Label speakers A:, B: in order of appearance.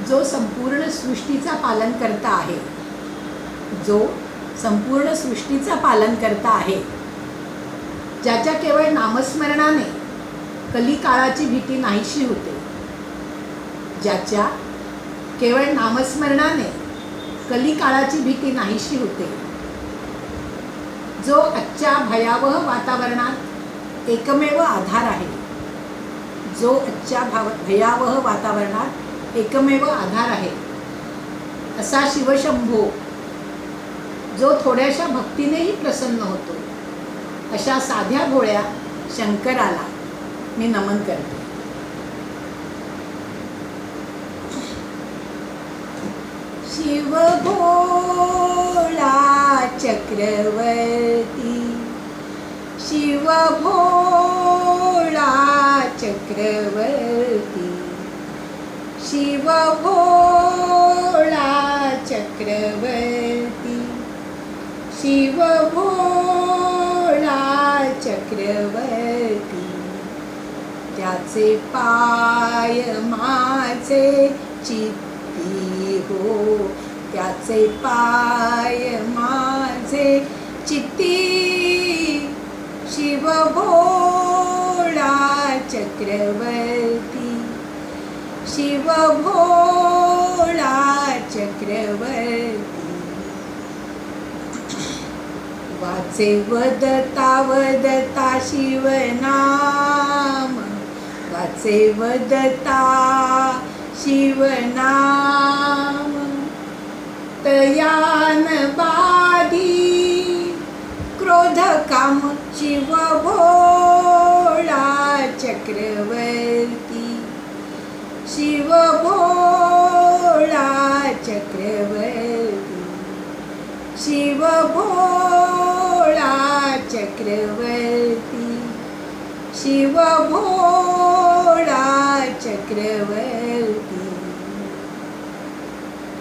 A: जो संपूर्ण सृष्टीचा पालन करता आहे, जो संपूर्ण सृष्टीचा पालन करता आहे, ज्याच्या केवळ नामस्मरणाने कलिकाळाची भीती नाहीशी होते, ज्याच्या केवळ नामस्मरणाने कलिकाळाची भीती नाहीशी होते, जो आजच्या भयावह वातावरणात एकमेव आधार आहे, जो आजच्या भयावह वातावरणात एकमेव आधार आहे, असा शिवशंभो जो थोड्याशा भक्तीनेही प्रसन्न होतो, अशा साध्या भोळ्या शंकराला मी नमन करते. शिव भोळा चक्रवर्ती, शिव भोळा चक्रवर्ती, शिव भोळा चक्रवर्ती, शिव भोळा चक्रवर्ती. त्याचे पाय माझे चित्ती हो, त्याचे पाय माझे चित्ती. शिव भोळा चक्रवर्ती, शिव भोळा चक्रवर्ती. वाचे वदता वदता शिवनाम, वाचे वदता शिवनाम. तयान बाधी क्रोध काम, शिव भोळा चक्रवर्ती, शिव भोळा चक्रवर्ती, शिव भोळा चक्रवर्ती, शिव भोळा चक्रवर्ती.